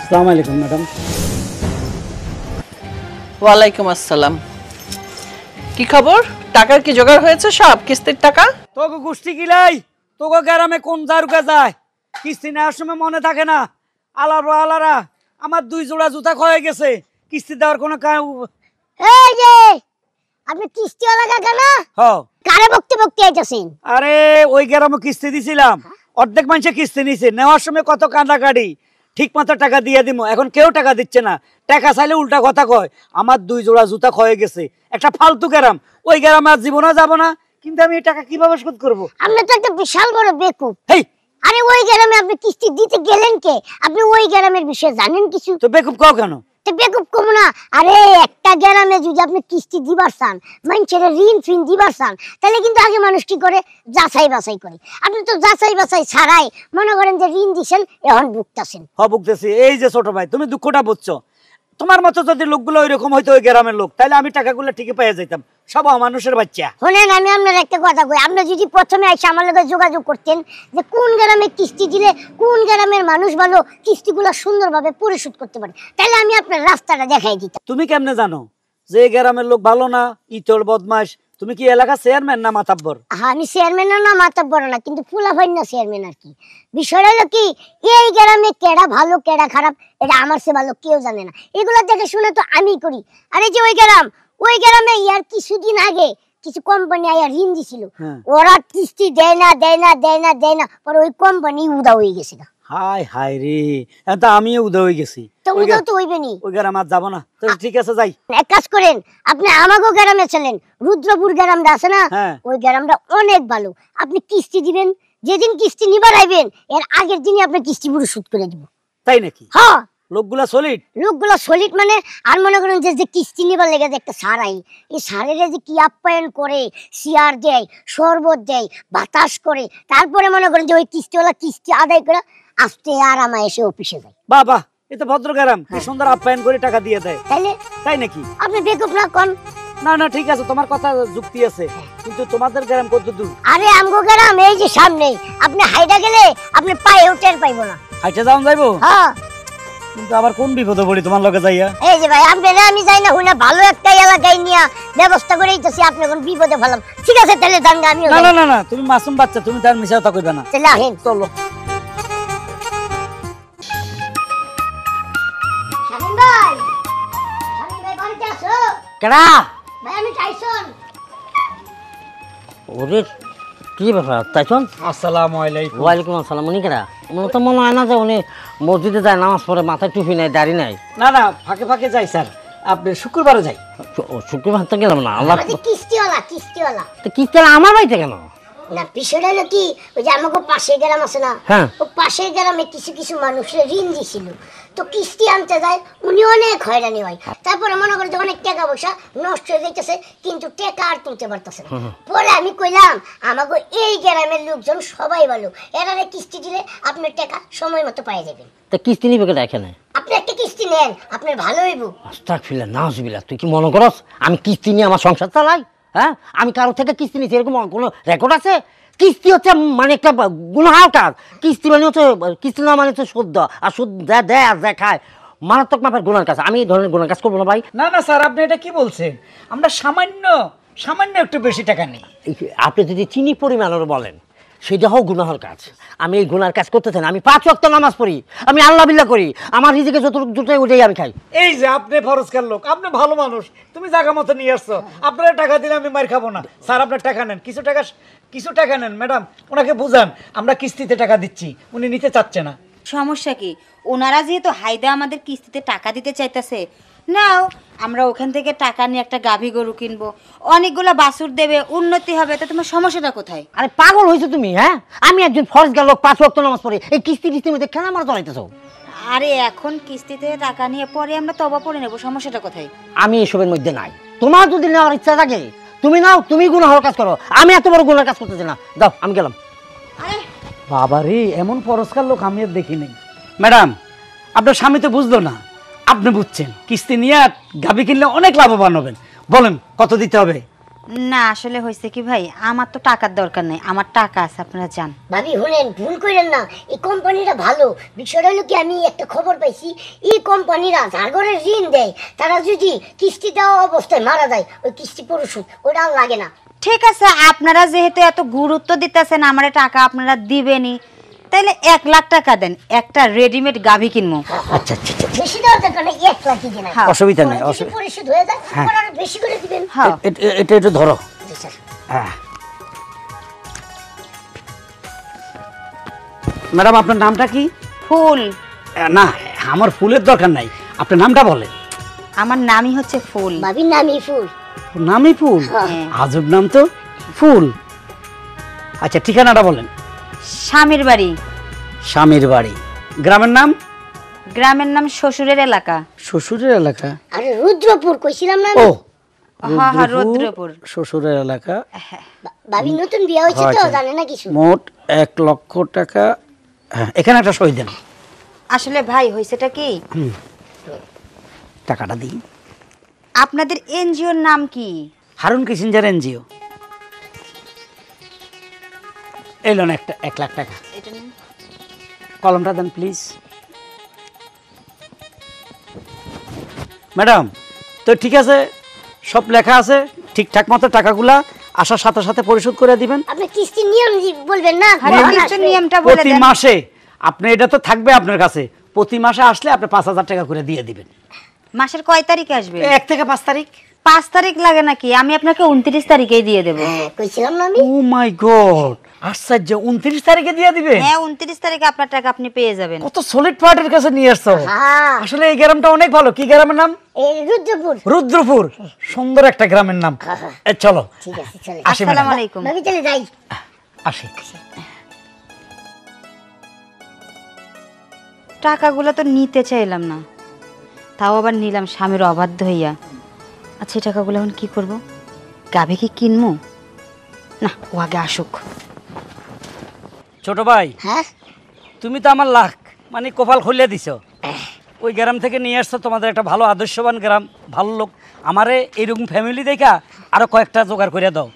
আসসালামু আলাইকুম ম্যাডাম। ওয়ালাইকুম আসসালাম। কি খবর? টাকার কি জোগাড় হয়েছে? সব কিস্তির টাকা? তোকে গোষ্ঠী গিলাই তোকে গ্রামে কোন জারুকা যায়, কিস্তি নেওয়ার সময় মনে থাকে না। আলারা আমার 2 জোড়া জুতা ক্ষয়ে গেছে, কিস্তি দেওয়ার কোনো এই যে আপনি কিস্তিওয়ালা কাকা না? কারে বকতে বকতে আইতাছেন? আরে ওই গ্রামে কিস্তি দিছিলাম, অর্ধেক মানুষে কিস্তি নিছে, নেওয়ার সময় কত কাঁদাকাটি, ঠিক মতো টাকা দিয়ে দিব, এখন কেউ টাকা দিচ্ছে না। টাকা চাইলে উল্টা কথা কয়, আমার 2 জোড়া জুতা ক্ষয়ে গেছে। একটা ফালতু গ্রাম, ওই গ্রামে আর জীবনে যাবো না, কিন্তু আমি এই টাকা কিভাবে শোধ করবো? আপনি তো একটা বিশাল বড় বেকুব। হেই, আরে ওই গ্রামে আপনি কিস্তি দিতে গেলেন কে? আপনি ওই গ্রামের বিষয়ে জানেন কিছু? তো বেকুব কও কেন? তো বেকুব কম না। আরে একটা গ্রামে যদি আপনি কিস্তি দিবার চান, মানুষের ঋণ ফিন দিবার চান, তাহলে কিন্তু আগে মানুষ কি করে? যাচাই বাছাই করে। আপনি তো যাচাই বাছাই ছাড়াই মনে করেন যে ঋণ দিছেন, এখন ভুগতাছেন। ভুগতেছি। এই যে ছোট ভাই, তুমি দুঃখটা বুঝছো। তোমার মতো যদি লোকগুলো ওইরকম হইতো, ওই গ্রামের লোক, তাহলে আমি টাকাগুলো ঠিকই পেয়ে যাইতাম। সব মানুষের বাচ্চা। শুনেন, আমি আপনার একটা কথা কই, আপনি যদি প্রথমে এসে আমার লগে যোগাযোগ করতেন যে কোন গ্রামে কিস্তি দিলে কোন গ্রামের মানুষ ভালো কিস্তিগুলো সুন্দরভাবে পরিশোধ করতে পারে, তাহলে আমি আপনার রাস্তাটা দেখাই দিতাম। তুমি কেমনে জানো যে এই গ্রামের লোক ভালো না, ইতর বদমাশ? তুমি কি এলাকা চেয়ারম্যান না মাতাব্বর? আমি চেয়ারম্যান না মাতাব্বর না, কিন্তু ফুলাফাই না চেয়ারম্যান আর কি। বিষয়টা হলো কি, এই গ্রামে কেডা ভালো কেডা খারাপ এটা আমার চেয়ে ভালো কেউ জানে না। এগুলো দেখে শুনে তো আমি করি। আরে যে ওই গ্রামে ইয়ার কিছুদিন আগে কিছু কোম্পানি আয়া ঋণ দিছিল, ওরা কিস্তি দেয় না, পরে ওই কোম্পানি উদা হয়ে গেছে। হাই হাই রে, এটা আমিও উদয় হয়ে গেছি। তো উদা তো হইবেনি, ওই গ্রামে আর যাবো না। তো ঠিক আছে, যাই। এক কাজ করেন, আপনি আমাগো গ্রামে চলেন, রুদ্রপুর গ্রামটা আছে না, ওই গ্রামটা অনেক ভালো। আপনি কিস্তি দিবেন, যেদিন কিস্তি নিবার আইবেন এর আগের দিনই আপনি কিস্তি পরিশোধ করে দিব। তাই নাকি? হ্যাঁ, লোকগুলা সলিড মানে আর মনে করেন যে কিস্তি নিবার লেগে যে একটা সার আই, এই সারের যে কি আপ্যায়ন করে, চেয়ার দেয়, শরবত দেয়, বাতাস করে, তারপরে মনে করেন যে ওই কিস্তিওয়ালা কিস্তি আদায় করে আস্তে আরামে এসে অফিসে যায়। বাবা, এটা ভদ্র গ্রাম, কি সুন্দর আপ্যায়ন করে টাকা দিয়ে দেয়। তাই নাকি? আপনি বেকুব না কোন? না ঠিক আছে, তোমার কথা যুক্তি আছে, কিন্তু তোমাদের গ্রাম কত দূর? আরে আমগো গ্রাম এই যে সামনে, আপনি হাইটা গেলে আপনি পায়েও টের পাইবো না। হাইটা যাওয়া যাইবো? হ্যাঁ। কিন্তু আবার কোন বিপদে পড়ি তোমার লগে যাইয়া? এই যে ভাই, আপনারা আমি যাই না হুনা, ভালো একটা এলাকায় নিয়া ব্যবস্থা করে দিতেছি, আপনি কোন বিপদে ফেলাম। ঠিক আছে তাহলে দাঙ্গা আমি না, তুমি মাসুম বাচ্চা, তুমি তার মিছা কথা কইবা না। তাহলে আহেন, চলো। শামিম ভাই বাড়িতে আছো? কেডা? ভাই আমি টাইসন। ওরে কি ব্যাপার টাইসন? আসসালামু আলাইকুম। ওয়ালাইকুম আসসালাম। উনি কেডা? মনে তো মনে হয় না যে উনি মসজিদে যায়, নামাজ পড়ে, মাথায় টুপি নাই, দাড়ি নাই। না ফাঁকে যাই স্যার, আপনি শুক্রবারে যাই। শুক্রবার তো গেলাম না। আল্লাহ, কিস্তিওয়ালা তো কিস্তিওয়ালা আমার বাড়িতে কেন? না, বিষয়টা হলো কি, ওই যে আমাকে পাশের গ্রাম আছে না, ও পাশের গ্রামে কিছু মানুষের ঋণ দিছিল, তো কিস্তি আনতে যায়, উনি অনেক হয়রানি হয়। তারপরে মনে করে যে অনেক টাকা পয়সা নষ্ট হয়ে যাইতেছে, কিন্তু টাকা আর তুলতে পারতেছে না। পরে আমি কইলাম আমাকে এই গ্রামের লোকজন সবাই ভালো, এরারে কিস্তি দিলে আপনার টাকা সময় মতো পাই যাবেন। তা কিস্তি নিবে কেডা এখানে? আপনি একটা কিস্তি নেন, আপনার ভালো হইব। আস্তাগফিরুল্লাহ, নাউজুবিল্লাহ। তুই কি মনে করস আমি কিস্তি নিয়ে আমার সংসার চালাই? হ্যাঁ, আমি কারো থেকে কিস্তি নিয়েছি এরকম কোনো রেকর্ড আছে? কিস্তি হচ্ছে মানে একটা গুনাহের কাজ। কিস্তি মানে হচ্ছে, কিস্তি না মানে হচ্ছে সুদ, আর সুদ দেয় আর খায়, মারাত্মক মাপের গুনার কাজ। আমি এই ধরনের গুনার কাজ করবো না ভাই। না স্যার, আপনি এটা কি বলছেন? আমরা সামান্য একটু বেশি টাকা নেই। আপনি যদি চিনি পরিমাণের বলেন সেটা হোক গুনাহের কাজ। আমি এই গুনার কাজ করতে চাই না। আমি 5 ওয়াক্ত নামাজ পড়ি, আমি আল্লাহ বিল্লাহ করি, আমার রিজিকে যতটুকু জুটাই ওটাই আমি খাই। এই যে আপনি ফরজকার লোক, আপনি ভালো মানুষ, তুমি জায়গা মতো নিয়ে আসছো, আপনারা টাকা দিলে আমি মার খাবো না। স্যার আপনার টাকা নেন, কিছু টাকা নেন। ম্যাডাম ওনাকে বুঝান, আমরা কিস্তিতে টাকা দিচ্ছি, উনি নিতে চাচ্ছে না। সমস্যা কি? ওনারা যেহেতু হায়দা আমাদের কিস্তিতে টাকা দিতে চাইতেছে, নাও আমরা ওখান থেকে টাকা নিয়ে একটা গাভী গরু কিনবো, অনেকগুলো বাছুর দেবে, উন্নতি হবে। তা তোমার সমস্যাটা কোথায়? আরে পাগল হয়েছো তুমি? হ্যাঁ, আমি একজন ফরজগার লোক, 5 ওয়াক্ত নামাজ পড়ি, এই কিস্তির মধ্যে কেন আমার চলাইতেছো? আরে এখন কিস্তিতে টাকা নিয়ে পরে আমরা তবা পড়ে নেবো, সমস্যাটা কোথায়? আমি এসবের মধ্যে নাই। তোমার যদি নেওয়ার ইচ্ছা থাকে তুমি নাও, তুমি গুনাহের কাজ করো, আমি এত বড় গুনাহের কাজ করতেছি না। দাও, আমি গেলাম। বাবা রে, এমন পরস্কার লোক আমি আর দেখি নাই। ম্যাডাম আপনার স্বামী তো বুঝলো না, আপনি বুঝছেন। কিস্তি নিয়ে গাভী কিনলে অনেক লাভবান হবেন। বলেন কত দিতে হবে? না আসলে হয়েছে কি ভাই, আমার তো টাকার দরকার নেই, আমার টাকা আছে, আপনারা যান। ভাবি শুনেন, ভুল করেন না, এই কোম্পানিটা ভালো। বিষয়টা হলো কি, আমি একটা খবর পাইছি, এই কোম্পানিরা যার ঘরে ঋণ দেয় তারা যদি কিস্তি দেওয়া অবস্থায় মারা যায়, ওই কিস্তি পরিশোধ ওটা আর লাগে না। ঠিক আছে, আপনারা যেহেতু এত গুরুত্ব দিতেছেন আমার টাকা আপনারা দিবেনই, তাহলে 1 লাখ টাকা দেন, একটা রেডিমেড গাভী কিনবো। আচ্ছা আচ্ছা আচ্ছা, বেশি দেওয়ার দরকার নেই, 1 লাখই দেন। অসুবিধা নেই, যদি পরিশোধ হয়ে যায় ওরা আরো বেশি করে দিবেন। হ্যাঁ এটা একটু ধরো। জি স্যার। হ্যাঁ ম্যাডাম, আপনার নামটা কি? ফুল। না, আমার ফুলের দরকার নাই, আপনার নামটা বলেন। আমার নামই হচ্ছে ফুল। ভাবির নামই ফুল। নামই ফুল? আজব নাম তো, ফুল। আচ্ছা, ঠিকানাটা বলেন। স্বামীর বাড়ি। স্বামীর বাড়ি। গ্রামের নাম? গ্রামের নাম শ্বশুরের এলাকা। শ্বশুরের এলাকা? আরে রুদ্রপুর কইছিলাম না। ও হ্যাঁ হ্যাঁ, রুদ্রপুর শ্বশুরের এলাকা। ভাবি নতুন বিয়ে হয়েছে তো, জানে না কিছু। মোট 1 লক্ষ টাকা। হ্যাঁ, এখানে একটা সই দেন। আসলে ভাই হয়েছেটা কি, টাকাটা দিই। আপনাদের এনজিওর নাম কি? Harun Kissinger NGO. এলো না একটা 1 লাখ টাকা। কলমটা দেন প্লিজ। ম্যাডাম, তো ঠিক আছে, সব লেখা আছে, ঠিকঠাক মতো টাকাগুলা আসার সাথে সাথে পরিশোধ করে দিবেন। আপনি কিস্তির নিয়ম বলবেন না? কিস্তির নিয়মটা বলে প্রতি দেন। মাসে আপনি, এটা তো থাকবে আপনার কাছে, প্রতি মাসে আসলে আপনি 5,000 টাকা করে দিয়ে দিবেন। মাসের কয় তারিখে আসবে? 1 থেকে 5 তারিখ। 5 তারিখ লাগে নাকি? আমি আপনাকে 29 তারিখেই দিয়ে দেবো। কইছিলাম না আমি। ও মাই গড, আশ্চর্য! 29 তারিখে দিয়ে দিবেন? হ্যাঁ, 29 তারিখে আপনার টাকা আপনি পেয়ে যাবেন। কত সলিড পার্টির কাছে নিয়ে আসছো। হ্যাঁ, আসলে এই গ্রামটা অনেক ভালো। কি গ্রামের নাম? এই রুদ্রপুর। রুদ্রপুর, সুন্দর একটা গ্রামের নাম। চলো, ঠিক আছে, চলে। আসি ম্যাডাম। আসসালামু আলাইকুম। ভাবি চলে যাই। আসি। টাকাগুলো তো নিতে চাইলাম না, তাও আবার নিলাম স্বামীর অবাধ্য হইয়া। আচ্ছা, এই টাকাগুলো এখন কি করব? গাভী কি কিনবো? না, ও আগে আসুক। ছোট ভাই, হ্যাঁ, তুমি তো আমার লাখ মানে কপাল খুলে দিছো। ওই গ্রাম থেকে নিয়ে আসছো, তোমাদের একটা ভালো আদর্শবান গ্রাম, ভালো লোক। আমারে এইরকম ফ্যামিলি দেখা আরো কয়েকটা জোগাড় করে দাও।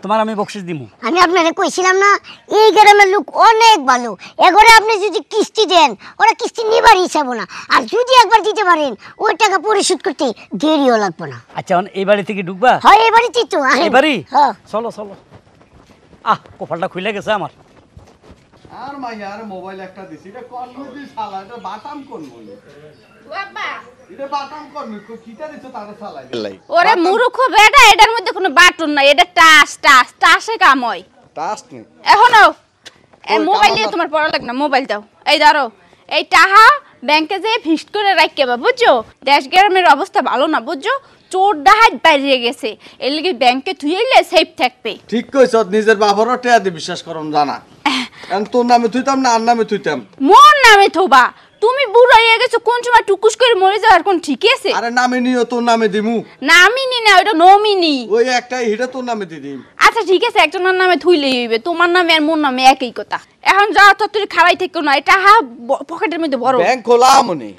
তোমার আমি বকশিস দিমু। আমি আপনারে কইছিলাম না, এই গ্রামের লোক অনেক ভালো। এগরে আপনি যদি কিস্তি দেন, ওরা কিস্তি নিবার হিসাব না। আর যদি একবার দিতে পারেন, ওই টাকা পরিশোধ করতে দেরিও লাগবে না। আচ্ছা, এই বাড়ি থেকে ঢুকবা? হয়, এই বাড়িতেই তো। এই বাড়ি? হ্যাঁ। চলো চলো। কপালটা খুলে গেছে আমার। আর মাইয়া আর মোবাইল একটা দিছি, এটা কোন নদী শালা, এটা বাটাম কোন বলি বাবা, এটা বাটাম কোন কিটা দিছো তারে শালা গেলাই। ওরে মূর্খ বেটা, এটার মধ্যে কোনো বাটন নাই, এটা টাসে কাম হয়। টাস নে এখনো এই মোবাইল দিয়ে তোমার পড়া লাগে না, মোবাইল দাও। এই ধরো, এই টাহা ব্যাংকে যেয়ে ফিক্সড করে রাখকে বা, বুঝছো? দেশ গ্রামের অবস্থা ভালো না, বুঝছো? চোর ডাহাত বাইরে গেছে, এর লিগে ব্যাংকে থুইলে সেফ থাকবে। ঠিক কইছ, নিজের বাবারও টেয়া দি বিশ্বাস করম জানা। এখন তোর নামে থুইতাম না আর নামে থুইতাম? মোর নামে থোবা, তুমি বুড়ো হয়ে গেছো, কোন সময় টুকুস করে মরে যাওয়ার কোন ঠিক আছে? আরে নামে নিও, তোর নামে দিমু। নামিনি না, ওটা নমিনি। ওই একটাই হিটা তোর নামে দি দিম। আচ্ছা ঠিক আছে, একজনের নামে থুইলেই হইবে, তোমার নামে আর মোর নামে একই কথা। এখন যাও তো, তুই খাড়াই থেকো না, এটা পকেটের মধ্যে বড়। ব্যাংক খোলা আমনে।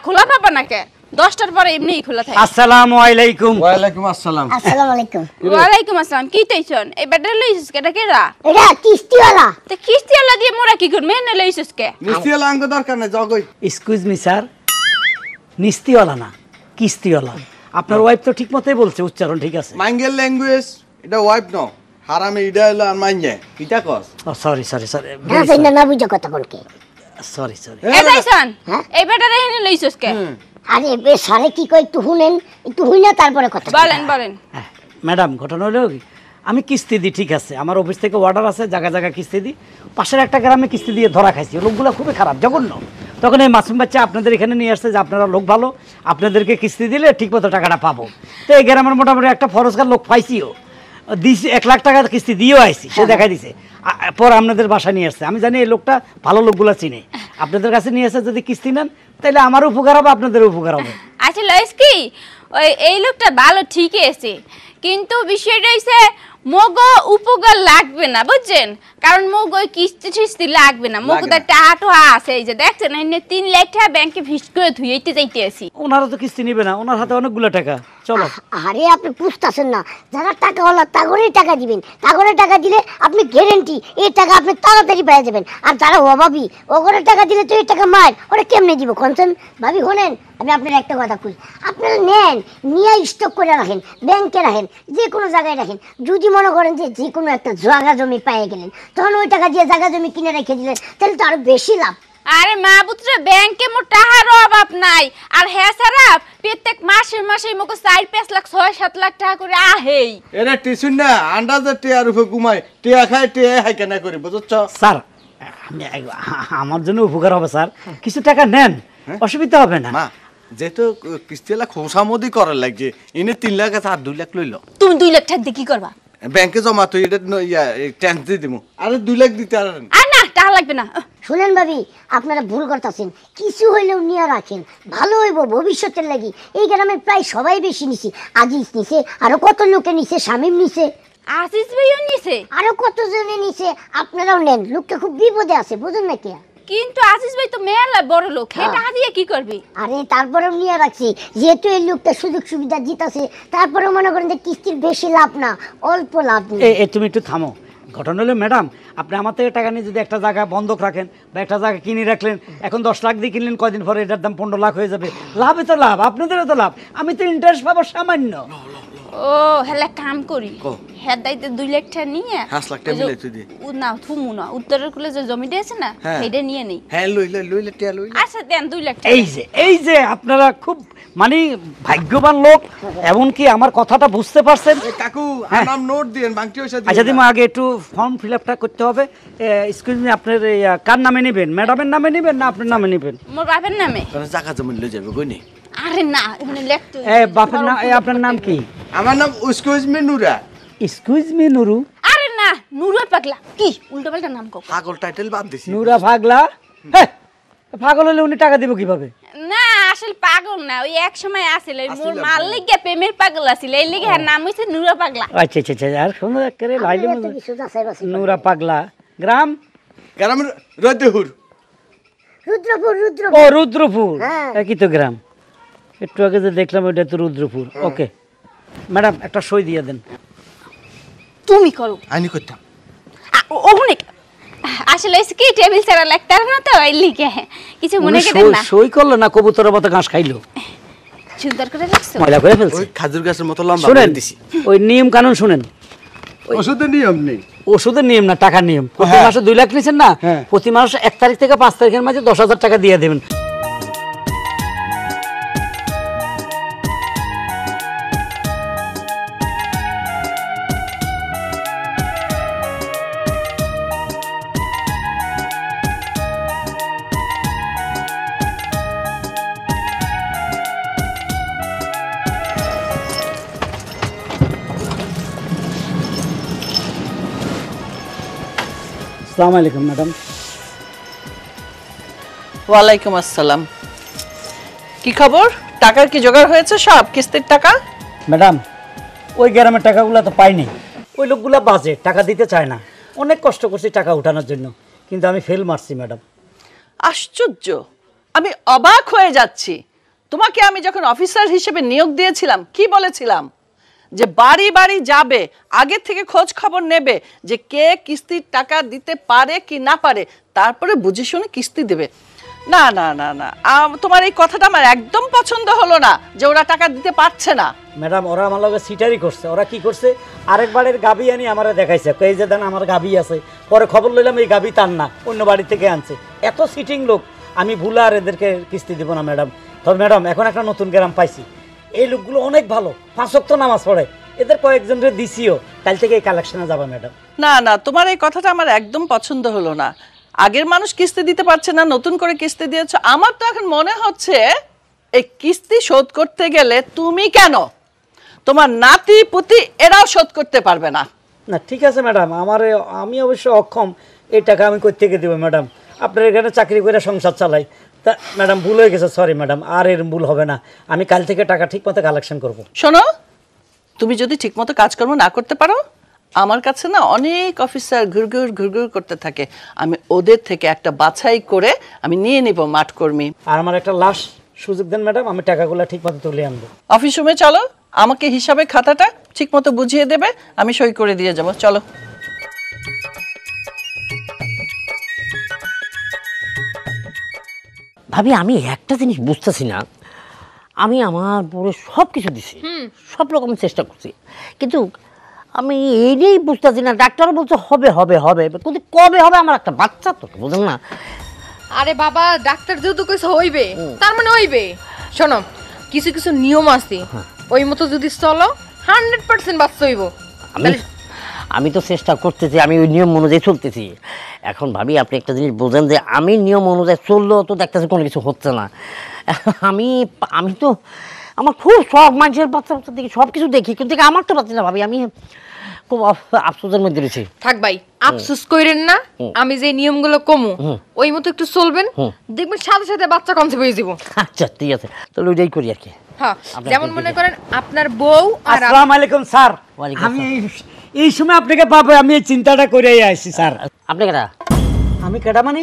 খোলা পাবা না কে? 10টার পরে এমনিই খোলা থাকে। আসসালামু আলাইকুম। ওয়ালাইকুম আসসালাম। আসসালামু আলাইকুম। ওয়ালাইকুম আসসালাম। কি তাইছন? এই ব্যাটারি লইছিস কেটা কেরা? এটা কিস্তিওয়ালা। তে কিস্তিওয়ালা দিয়ে মোরা কি করব? এনে লইছিস কে? মিষ্টি লাঙ্গ দরকার নাই, যাও কই। এক্সকিউজ মি স্যার, নিস্তিওয়ালা না, কিস্তিওয়ালা। আপনার ওয়াইফ তো ঠিক মতোই বলছে, উচ্চারণ ঠিক আছে। মাঙ্গেল ল্যাঙ্গুয়েজ, এটা ওয়াইফ ন হারামে, ইডা হলো আর মাইনে কিটা কস। সরি সরি সরি হ্যাঁ, জানি না বুঝো কথা কোনকে। Sorry sorry. এ তাইছন? এই ব্যাটারি এনে লইছিস কে? আরে বে সারে কি কই, একটু শুনেন, একটু শুনে তারপরে কথা বলেন বলেন। ম্যাডাম, ঘটনা হলো কি, আমি কিস্তি দিই, ঠিক আছে, আমার অফিস থেকে অর্ডার আছে, জায়গা জায়গা কিস্তি দিই। পাশের একটা গ্রামে কিস্তি দিয়ে ধরা খাইছি, লোকগুলো খুবই খারাপ, জঘন্য। তখন এই মাসুম বাচ্চা আপনাদের এখানে নিয়ে আসছে যে আপনারা লোক ভালো, আপনাদেরকে কিস্তি দিলে ঠিকমতো টাকাটা পাবো। তো এই গ্রামের মোটামুটি একটা ফরজগার লোক পাইছিও, দিছি 1 লাখ টাকা কিস্তি দিয়েও আইছি, সে দেখাই দিছে। পর আপনাদের বাসায় নিয়ে আসছে, আমি জানি এই লোকটা ভালো লোকগুলো চিনে, আপনাদের কাছে নিয়ে আসছে। যদি কিস্তি নেন তাহলে আমারও উপকার হবে, আপনাদেরও উপকার হবে। আচ্ছা লইস কি, ওই এই লোকটা ভালো ঠিকই আছে, কিন্তু বিষয়টা হইছে মগো উপকার লাগবে না বুঝছেন, কারণ মগো কিস্তি টিস্তি লাগবে না, মগো টাকা টোয়া আছে। এই যে দেখছেন 3 লাখ টাকা ব্যাংকে ফিক্স করে ধুইতে যাইতে আছি। ওনারা তো কিস্তি নিবে না, ওনার হাতে অনেকগুলো টাকা। চলো। আরে আপনি বুঝতেছেন না, যারা টাকাওয়ালা তাগরে টাকা দিবেন, তাগরে টাকা দিলে আপনি গ্যারেন্টি এই টাকা আপনি তাড়াতাড়ি পেয়ে যাবেন। আর যারা অভাবী ওগরে টাকা দিলে তো এই টাকা মার ওরা কেমনে দিব কনসেন। ভাবি শোনেন, আমি আপনার একটা কথা কই, আপনারা নেন, নিয়ে স্টক করে রাখেন, ব্যাংকে রাখেন, যে কোনো জায়গায় রাখেন। যদি মনে করেন যে কোনো একটা জায়গা জমি পেয়ে গেলেন, তখন ওই টাকা দিয়ে জায়গা জমি কিনে রেখে দিলেন, তাহলে তো আরো বেশি লাভ। আরে মা পুত্রে, ব্যাংকে মোর টাকার অভাব নাই। আর হ্যাঁ সারা প্রত্যেক মাসে মগো 4-5 লাখ 6-7 লাখ টাকা করে আহেই। এরা টিসুন না আন্দাজে টিয়ার উপরে ঘুমায়, টিয়া খায় টিয়া হাই কেনা করে, বুঝছো স্যার? আমার জন্য উপকার হবে স্যার, কিছু টাকা নেন, অসুবিধা হবে না। মা যেহেতু কিস্তিলা খোসামদি করার লাগছে, এনে 3 লাখ আছে আর 2 লাখ লইল। তুমি 2 লাখ টাকা দিয়ে কি করবা? ব্যাংকে জমা তো এটা ট্যাক্স দিয়ে দিব, আরে 2 লাখ দিতে আর না টাকা লাগবে না। শুনেন ভাবি, আপনারা ভুল করতেছেন, কিছু হইলেও নিয়ে রাখেন, ভালো হইব ভবিষ্যতের লাগি। এই গ্রামে প্রায় সবাই বেশি নিছে, আজিজ নিছে, আরো কত লোকে নিছে, শামিম নিছে, আসিস ভাইও নিছে, আরো কত জনে নিছে। আপনারাও নেন, লোকটা খুব বিপদে আছে, বুঝুন না কে। কিন্তু আসিস ভাই তো মেলা বড় লোক, হে টাকা দিয়ে কি করবে? আরে তারপরেও নিয়ে রাখছি, যেহেতু এই লোকটা সুযোগ সুবিধা জিতাছে, তারপরেও মনে করেন যে কিস্তির বেশি লাভ না, অল্প লাভ। তুমি একটু থামো। ঘটনা হলো ম্যাডাম, আপনি আমার থেকে টাকা নিয়ে যদি একটা জায়গা বন্ধক রাখেন বা একটা জায়গা কিনে রাখলেন, এখন 10 লাখ দিয়ে কিনলেন, কয়দিন পরে এটার দাম 15 লাখ হয়ে যাবে। লাভে তো লাভ, আপনাদেরও তো লাভ, আমি তো ইন্টারেস্ট পাবো সামান্য। ও হেলা কাম করি, হ্যাঁ দাইতে 2 লাখ টাকা নিয়ে 5 লাখ টাকা মিলাই তুই দে। না থুমু না, উত্তরের কুলে যে জমিটা আছে না, সেইটা নিয়ে নেই। হ্যাঁ লইলে টিয়া লইলে। আচ্ছা দেন 2 লাখ টাকা। এই যে আপনারা খুব মানে ভাগ্যবান লোক, এমনকি আমার কথাটা বুঝতে পারছেন। কাকু নাম নোট দিয়েন, বাংটি হইছে দিন। আচ্ছা দিমা, আগে একটু ফর্ম ফিল আপটা করতে হবে। এক্সকিউজ মি, আপনার কার নামে নেবেন? ম্যাডামের নামে নেবেন না আপনার নামে নেবেন? মোর বাপের নামে। তোরা জায়গা জমি লই যাবে কইনি। আরে না, এখানে লিখতে বাপের নাম। আপনার নাম কি? আমার নাম excuse me Nura. Excuse me Nuru? আরে না, নুরা পাগলা কি উল্টো পাল্টা নাম কও। পাগল টাইটেল বাদ দিছি। নুরা পাগলা? হ্যাঁ, পাগল হলে উনি টাকা দিব কিভাবে? না আসলে পাগল না, ওই এক সময় আছিল মোর মাল লাগিয়া প্রেমের পাগল আছিল, এই লিগে নাম হইছে নুরা পাগলা। আচ্ছা আচ্ছা আচ্ছা, আর সুন্দর করে লাইলে নুরা পাগলা। গ্রাম? গ্রাম রুদ্রপুর। ও রুদ্রপুর, একই তো গ্রাম। একটু আগে যে দেখলাম ওইটা তো রুদ্রপুর। ওকে ম্যাডাম, একটা সই দিয়ে দেন। তুমি করো। আইনি করতাম। ওহনে আসলে কি টেবিল ছাড়া লাগতার না তো, এই লিগে কিছু মনে করেন না। সই করলো না, কবুতরের মতো ঘাস খাইলো। সুন্দর করে রাখছো, ময়লা করে ফেলছে। ওই খাজুর গাছের মতো লম্বা শুনেন, করে দিছি। ওই নিয়ম কানুন শুনেন। ওষুধের নিয়ম নেই, ওষুধের নিয়ম না, টাকার নিয়ম। প্রতি মাসে 2 লাখ নিয়েছেন না, প্রতি মাসে 1 তারিখ থেকে 5 তারিখের মাঝে 10,000 টাকা দিয়ে দেবেন। আসসালামু আলাইকুম ম্যাডাম। ওয়ালাইকুম আসসালাম। কি খবর? টাকার কি জোগাড় হয়েছে সব, কিস্তির টাকা? ম্যাডাম, ওই গ্রামের টাকাগুলো তো পাইনি। ওই লোকগুলো বাজে, টাকা দিতে চায় না। অনেক কষ্ট করছি টাকা উঠানোর জন্য, কিন্তু আমি ফেল মারছি ম্যাডাম। আশ্চর্য, আমি অবাক হয়ে যাচ্ছি। তোমাকে আমি যখন অফিসার হিসেবে নিয়োগ দিয়েছিলাম কি বলেছিলাম? যে বাড়ি বাড়ি যাবে, আগে থেকে খোঁজ খবর নেবে যে কে কিস্তির টাকা দিতে পারে কি না পারে, তারপরে বুঝে শুনে কিস্তি দেবে। না না না না, তোমার এই কথাটা আমার একদম পছন্দ হলো না, যে ওরা টাকা দিতে পারছে না। ম্যাডাম, ওরা আমার লগে সিটারি করছে। ওরা কি করছে, আরেকবারের গাবি আনি আমার দেখাইছে, এই যে দেন আমার গাবি আছে। পরে খবর লইলাম এই গাবি তার না, অন্য বাড়ি থেকে আনছে। এত সিটিং লোক, আমি ভুলে আর এদেরকে কিস্তি দিব না ম্যাডাম। তবে ম্যাডাম, এখন একটা নতুন গ্রাম পাইছি, এই লোকগুলো অনেক ভালো, 5 ওয়াক্ত নামাজ পড়ে। এদের কয়েকজনের দিছিও, কাল থেকে এই কালেকশনে যাবে ম্যাডাম। না না, তোমার এই কথাটা আমার একদম পছন্দ হলো না। আগের মানুষ কিস্তি দিতে পারছে না, নতুন করে কিস্তি দিয়েছো। আমার তো এখন মনে হচ্ছে এই কিস্তি শোধ করতে গেলে তুমি কেন, তোমার নাতি পুতি এরাও শোধ করতে পারবে না। না ঠিক আছে ম্যাডাম, আমি অবশ্য অক্ষম, এই টাকা আমি কই থেকে দেবো ম্যাডাম? আপনার এখানে চাকরি করে সংসার চালাই। তা ম্যাডাম, ভুল হয়ে গেছে, সরি ম্যাডাম, আর এর ভুল হবে না। আমি কাল থেকে টাকা ঠিক মতো কালেকশন করবো। শোনো, তুমি যদি ঠিকমতো কাজকর্ম না করতে পারো, আমার কাছে না অনেক অফিসার ঘুরঘুর করতে থাকে, আমি ওদের থেকে একটা বাছাই করে আমি নিয়ে নিব মাঠ কর্মী। আর আমার একটা লাস্ট সুযোগ দেন ম্যাডাম, আমি টাকাগুলো ঠিক মতো তুলে আনবো। অফিস রুমে চলো, আমাকে হিসাবে খাতাটা ঠিক মতো বুঝিয়ে দেবে, আমি সই করে দিয়ে যাব। চলো। ভাবি আমি একটা জিনিস বুঝতেছি না, আমি আমার পরে সব কিছু দিছি, সব রকম চেষ্টা করছি, কিন্তু আমি এই নিয়েই বুঝতেছি না। ডাক্তারও বলছে হবে হবে হবে, কিন্তু কবে হবে? আমার একটা বাচ্চা তো, বুঝলেন না? আরে বাবা, ডাক্তার যেহেতু কইছে হইবে, তার মানে হইবে। শোনো, কিছু কিছু নিয়ম আছে, ওই মতো যদি চলো 100% বাচ্চা হইব। আমি তো চেষ্টা করতেছি, আমি ওই নিয়ম অনুযায়ী চলতেছি। এখন ভাবি আপনি একটা জিনিস বোঝেন যে আমি নিয়ম অনুযায়ী চললেও তো দেখতেছি কোনো কিছু হচ্ছে না। আমি তো আমার খুব শখ, মানুষের বাচ্চা বাচ্চা দেখি, সব কিছু দেখি, কিন্তু আমার তো পাচ্ছি না ভাবি। আমি খুব আফসোসের মধ্যে রয়েছি। থাক ভাই, আফসোস কইরেন না, আমি যে নিয়মগুলো কমু ওই মতো একটু চলবেন, দেখবেন সাথে সাথে বাচ্চা কনসেপ্ট হয়ে যাব। আচ্ছা ঠিক আছে, তাহলে ওইটাই করি আর কি। হ্যাঁ, যেমন মনে করেন আপনার বউ আর আসসালামু আলাইকুম স্যার। আমি এই সময় আপনাকে পাবো, আমি এই চিন্তাটা করে আইছি স্যার। আপনি কেডা? আমি কেডা মানে?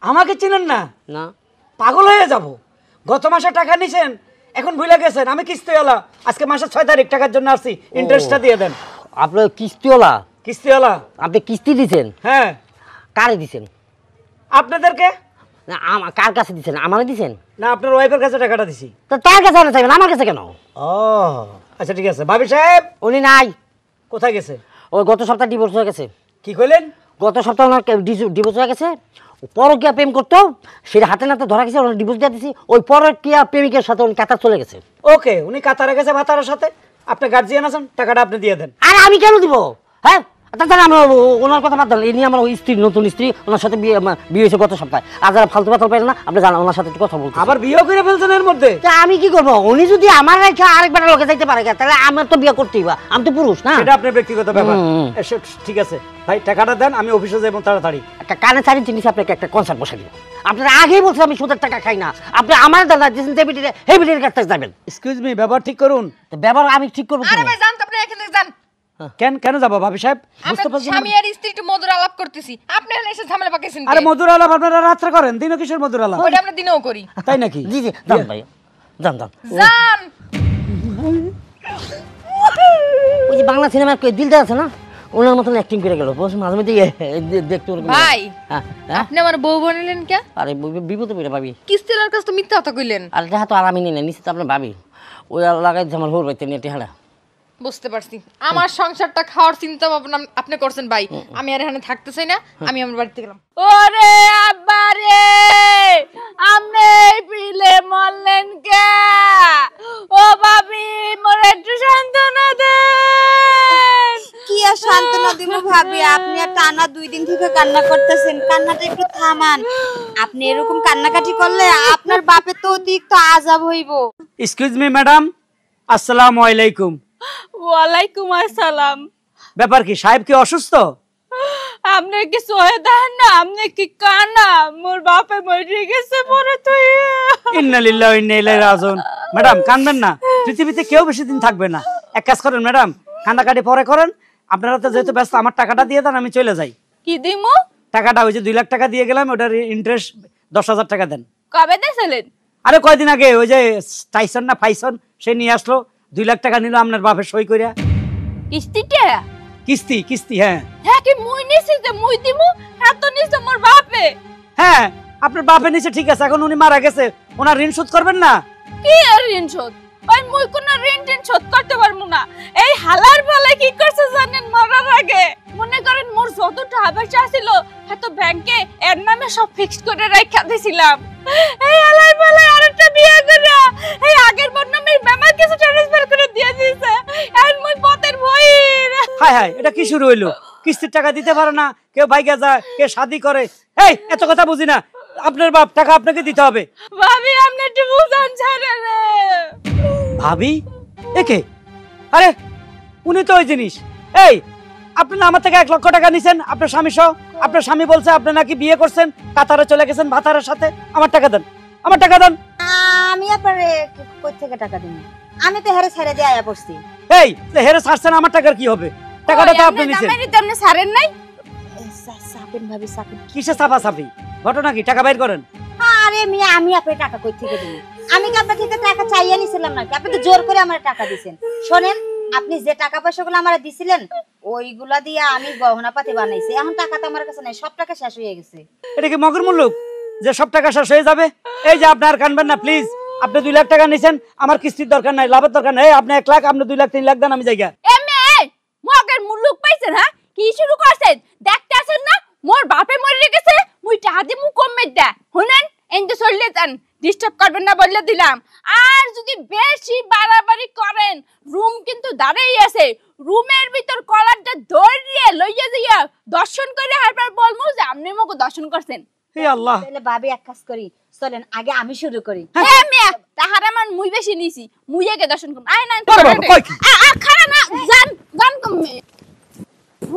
আমাকে চিনেন না? না, পাগল হয়ে যাব। গত মাসে টাকা নিছেন, এখন ভুলে গেছেন। আমি কিস্তিওয়ালা, আজকে মাসের 6 তারিখ টাকার জন্য আসছি, ইন্টারেস্টটা দিয়ে দেন। আপনার কিস্তিওয়ালা? কিস্তিওয়ালা। আপনি কিস্তি দিছেন? হ্যাঁ। কারে দিছেন? আপনাদেরকে। না, কার কাছে দিছেন? আমারে দিছেন? না, আপনার ওয়াইফের কাছে টাকাটা দিছি। তো তার কাছে আনা চাইবেন, আমার কাছে কেন? ও আচ্ছা ঠিক আছে। ভাবি সাহেব? উনি নাই। কোথায় গেছে? ওই গত সপ্তাহে ডিভোর্স হয়ে গেছে। কি কইলেন? গত সপ্তাহে ওনার ডিভোর্স হয়ে গেছে। পরকিয়া প্রেম করতো, সেটা হাতে নাতে ধরা গেছে, ওনার ডিভোর্স দিয়ে দিছি। ওই পরকিয়া প্রেমিকের সাথে উনি কাতার চলে গেছে। ওকে, উনি কাতারে গেছে ভাতারের সাথে, আপনি গার্জিয়ান আছেন, টাকাটা আপনি দিয়ে দেন। আর আমি কেন দিব? হ্যাঁ, তাহলে আমি ওনার কথা বাদ দিলাম। এই নিয়ে আমার স্ত্রী, নতুন স্ত্রী, ওনার সাথে বিয়ে হয়েছে গত সপ্তাহে। আর যারা ফালতু পাতাল পারেন না, আপনি জানেন ওনার সাথে একটু কথা বলতে। আবার বিয়ে করে ফেলছেন এর মধ্যে? আমি কি করবো? উনি যদি আমার রেখে আরেকবার লোকে যাইতে পারে, তাহলে আমার তো বিয়ে করতেই বা, আমি তো পুরুষ না। সেটা আপনার ব্যক্তিগত ব্যাপার। ঠিক আছে ভাই, টাকাটা দেন, আমি অফিসে যাবো তাড়াতাড়ি। একটা কানে চারি জিনিস আপনাকে একটা কনসার্ট বসে দিব। আপনারা আগেই বলছেন আমি সুদের টাকা খাই না। আপনি আমার দাদা হেবিটের কাছে যাবেন। এক্সকিউজ মি, ব্যবহার ঠিক করুন। ব্যবহার আমি ঠিক করবো। আরে ভাই জান, আপনি এখান থেকে যান। কেন যাবো ভাবি সাহেব? বুঝতে আমরা পারছেন? স্বামী আর স্ত্রী একটু মধুর আলাপ করতেছি, আপনি এখানে এসে ঝামেলা পাকাইছেন। আরে মধুর আলাপ আপনারা রাত্রে করেন, দিনও কিসের মধুর আলাপ? ওটা আমরা দিনেও করি। তাই নাকি? জি জি, যান ভাই, যান যান। জান। ওই যে বাংলা সিনেমার দিলদার আছে না, ওনার মতন অ্যাক্টিং করে গেল। মাঝে মধ্যে দেখতে ভাই, আপনি আমার বউ বানালেন কে? আরে বিপদে পড়ে ভাবি। কিস্তিলার কাছে তো মিথ্যা কথা কইলেন। আর দেখা তো আর আমি নিই না, নিশ্চিত আপনার ভাবি ওই লাগাই আমার হোর বাইতে নিয়ে টেহারা। বুঝতে পারছি, আমার সংসারটা খাওয়ার চিন্তা ভাবনা আপনি করছেন ভাই। আমি আর এখানে থাকতে চাই না, আমি আমার বাড়িতে গেলাম। ওরে আব্বা রে, আমনে পিলে মরলেন কে? ও ভাবি, মোরে একটু সান্ত্বনা দেন। কি আর সান্ত্বনা দিব ভাবি? আপনি আর টানা 2 দিন থেকে কান্না করতেছেন, কান্নাটা একটু থামান। আপনি এরকম কান্নাকাটি করলে আপনার বাপের তো অতিরিক্ত আযাব হইব। এক্সকিউজ মি ম্যাডাম, আসসালামু আলাইকুম। ওয়ালাইকুম আসসালাম। ব্যাপার কি, সাহেব কি অসুস্থ? আপনি কি সহে দেখেন না? আপনি কি কানা? মোর বাপে মরে গেছে পরে তুই। ইন্না লিল্লাহি ওয়া ইন্না ইলাইহি রাজিউন। ম্যাডাম কাঁদবেন না, পৃথিবীতে কেউ বেশি দিন থাকবে না। এক কাজ করেন ম্যাডাম, কান্নাকাটি পরে করেন। আপনারা তো যেহেতু ব্যস্ত, আমার টাকাটা দিয়ে দেন, আমি চলে যাই। কি দিমু? টাকাটা ওই যে 2 লাখ টাকা দিয়ে গেলাম, ওটার ইন্টারেস্ট 10,000 টাকা দেন। কবে দিয়েছিলেন? আরে কয়দিন আগে ওই যে টাইসন না ফাইসন, সে নিয়ে আসলো, 2 লাখ টাকা নিল আপনার বাপের সই করিয়া। কিস্তিটা? কিস্তি কিস্তি, হ্যাঁ। হ্যাঁ, কি মুই নিছি যে মুই দিমু? এত নিছে মোর বাপে। হ্যাঁ, আপনার বাপে নিচে ঠিক আছে, এখন উনি মারা গেছে, ওনার ঋণ শোধ করবেন না? কি আর ঋণ শোধ? ওই মুই কোন ঋণ শোধ করতে পারবো না। এই হালার বেলায় কি করছে জানেন? মরার আগে মনে করেন মোর যত টাকা পয়সা ছিল এত ব্যাংকে এর নামে সব ফিক্সড করে রাখা দিয়েছিলাম। এই হালার বেলায় আরেকটা বিয়ে করে এই আগের বদনামের বেমার কিছু ট্রান্সফার করে দিয়ে দিয়েছে। আর মুই পথের ভয়। হায় হায়, এটা কি শুরু হইলো? কিস্তির টাকা দিতে পারে না, কেউ ভাইগা যায়, কে শাদি করে। এই এত কথা বুঝি না, আপনার বাপ টাকা আপনাকে দিতে হবে। ভাবি আপনি একটু বুঝান ছাড়ে রে। ভাবি? একে? আরে উনি তো ওই জিনিস। এই আপনি না আমার থেকে 1 লক্ষ টাকা নিছেন আপনার স্বামী সহ। আপনার স্বামী বলছে আপনি নাকি বিয়ে করছেন, কাতারে চলে গেছেন ভাতারের সাথে। আমার টাকা দেন, আমার টাকা দেন। আমি আপনারে কই থেকে টাকা দিব? আমি তো হেরে ছেড়ে দিয়ে আয়া পড়ছি। এই হেরে ছাড়ছেন, আমার টাকার কি হবে? টাকাটা তো আপনি নিছেন। জামাইরে তো আপনি ছাড়েন নাই। সাপেন ভাবি সাপেন। কিসে সাফাসাফি? ঘটনা কি? টাকা বাইর করেন। আরে মিয়া আমি আপনার টাকা কই থেকে দেব? আমি কি আপনার থেকে টাকা চাইয়া নিছিলাম নাকি? আপনি তো জোর করে আমার টাকা দিবেন। শুনেন, আপনি যে টাকা পয়সাগুলো আমারে দিছিলেন ওইগুলা দিয়ে আমি গহনাপাতি বানাইছি। এখন টাকা তো আমার কাছে নাই, সব টাকা শেষ হয়ে গেছে। এটা কি মগের মুল্লুক যে সব টাকা শেষ হয়ে যাবে? এই যে আপনি আর কানবেন না প্লিজ। আপনি 2 লাখ টাকা নিছেন, আমার কিস্তির দরকার নাই, লাভের দরকার নাই। আপনি 1 লাখ, আপনি 2 লাখ 3 লাখ দেন, আমি যাইগা। মগের মুল্লুক পাইছেন? হ্যাঁ, কি শুরু করছেন? দেখতে আছেন না মোর বাপে মরে গেছে, মুই টাকা দিমু কমে দে। শুনেন, এন্ড চলে যান, ডিস্টার্ব করবেন না বলে দিলাম। আর যদি বেশি বাড়াবাড়ি করেন, রুম কিন্তু দাঁড়াই আছে, রুমের ভিতর কলারটা ধরিয়ে লইয়া যাইয়া দর্শন করে হারবার বলমু যে আপনি মগো দর্শন করছেন। হে আল্লাহ, তাহলে ভাবি এক কাজ করি, চলেন আগে আমি শুরু করি। হ্যাঁ মিয়া, তাহার আমার মুই বেশি নিছি, মুই আগে দর্শন করব। আয় না আরে বাবা, কই কি? খারা না, জান জান কমে।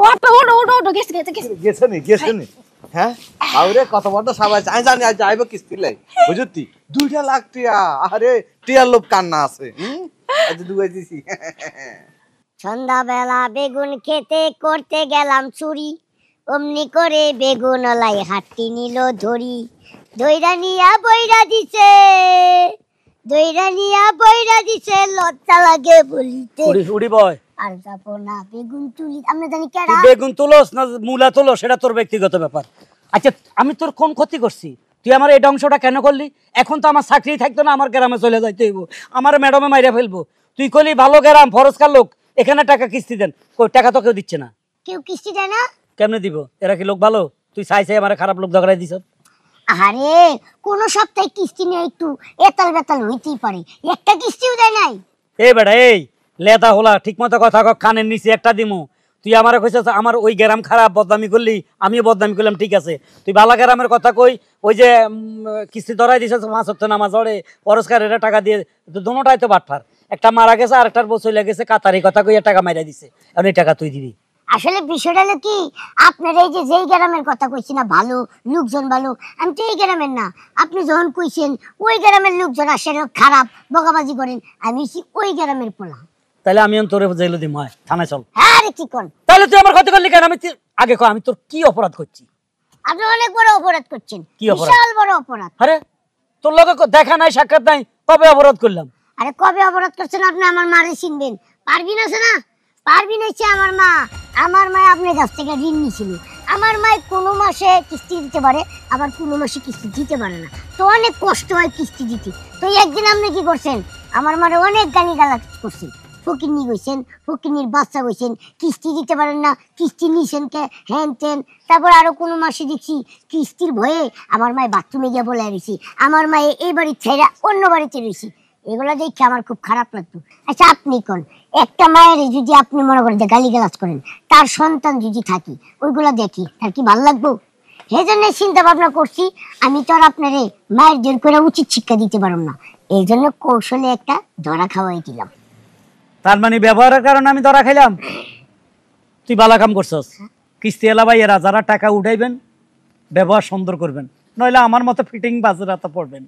ওটো ওটো ওটো ওটো গেছে গেছে গেছে। গেছে নি হ্যাঁ আরে কত বড় সবাই আমি জানি আজ যাইব কিস্তি লাই বুঝতি 2 লাখ টিয়া আরে টিয়ার লোভ কান্না আছে আজ দুই দিছি সন্ধ্যাবেলা বেগুন খেতে করতে গেলাম চুরি, অমনি করে বেগুন লাই হাটটি নিল ধরি, দইরা নিয়া বইরা দিছে, দইরা নিয়া বইরা দিছে, লজ্জা লাগে বলিতে। উড়ি বয়, আর যাবো না বেগুন তুলি। আমরা জানি তুই কেডা বেগুন তুলস না মূলা তুলস সেটা তোর ব্যক্তিগত ব্যাপার। আচ্ছা, আমি তোর কোন ক্ষতি করছি? তুই আমার এই অংশটা কেন করলি? এখন তো আমার চাকরি থাকতো না, আমার গ্রামে চলে যাইতে হইব, আমার ম্যাডামে মাইরা ফেলবো। তুই কলি ভালো গ্রাম, ফরজকার লোক, এখানে টাকা কিস্তি দেন, কই টাকা তো কেউ দিচ্ছে না। কেউ কিস্তি দেয় না? কেমনে দিব? এরা কি লোক ভালো? তুই চাই আমার খারাপ লোক ধরাই দিছ। আরে কোন সপ্তাহে কিস্তি নিয়ে একটু এতাল বেতাল হইতেই পারে, একটা কিস্তিও দেয় নাই। এই বেটা, এই লেদা হলা, ঠিক মতো কথা ক, কানের নিচে একটা দিমু। তুই আমার কইছিস আমার ওই গ্রাম খারাপ, বদনামি করলি, আমিও বদনামি করলাম, ঠিক আছে। তুই বালা গ্রামের কথা কই, ওই যে কিস্তি ধরাই দিছিস 5 ওয়াক্ত নামাজ পড়ে, পুরস্কার এটা টাকা দিয়ে, দুটোটাই তো বাটফার। একটা মারা গেছে আর একটার বউ চলে গেছে, কাতারি কথা কইয়া টাকা মাইরা দিছে, এখন এই টাকা তুই দিবি। আসলে বিষয়টা হলো কি, আপনার এই যে যেই গ্রামের কথা কইছি না, ভালো লোকজন ভালো, আমি তো এই গ্রামের না। আপনি যখন কইছেন ওই গ্রামের লোকজন আসলে খারাপ বগাবাজি করেন, আমি ওই গ্রামের পোলা। তাহলে আমি তোরে জেলে দিম, হয় থানায় চল। হ্যাঁ রে, কি কোন? তাহলে তুই আমার ক্ষতি করলি কেন? আমি আগে কো, আমি তোর কি অপরাধ করছি? আপনি অনেক বড় অপরাধ করছেন, কি অপরাধ? বিশাল বড় অপরাধ। আরে তোর লগে দেখা নাই, সাক্ষাৎ নাই, কবে অপরাধ করলাম? আরে কবে অপরাধ করছেন? আপনি আমার মারে চিনবেন, পারবিন আছে না, পারবিন হচ্ছে আমার মা। আমার মা আপনার কাছ থেকে ঋণ নিয়েছিল। আমার মা কোনো মাসে কিস্তি দিতে পারে, আবার কোনো মাসে কিস্তি দিতে পারে না, তো অনেক কষ্ট হয় কিস্তি দিতে। তো একদিন আপনি কি করছেন, আমার মারে অনেক গালিগালাজ করছেন, ফকিরনি গইছেন, ফকিরনির বাচ্চা গইছেন, কিস্তি দিতে পারেন না, কিস্তি নিছেন কে, হ্যান তেন। তারপর আরো কোনো মাসে দেখছি কিস্তির ভয়ে আমার মায়ে বাথরুমে গিয়ে বলে রয়েছি, আমার মায়ে এই বাড়ি ছেড়ে অন্য বাড়িতে রয়েছি। এগুলো দেখে আমার খুব খারাপ লাগতো। আচ্ছা আপনি কোন একটা মায়ের যদি আপনি মনে করেন যে গালিগালাজ করেন, তার সন্তান যদি থাকি ওইগুলো দেখি তার কি ভালো লাগবো? এই জন্য চিন্তা ভাবনা করছি, আমি তো আর আপনারে মায়ের জোর করে উচিত শিক্ষা দিতে পারব না, এই জন্য কৌশলে একটা ধরা খাওয়াই দিলাম। তার মানে ব্যবহারের কারণে আমি ধরা খাইলাম? তুই বালা কাম করছস। কিস্তি এলা ভাই, এরা যারা টাকা উঠাইবেন ব্যবহার সুন্দর করবেন, নইলে আমার মতো ফিটিং বাজেরা তো পড়বেন।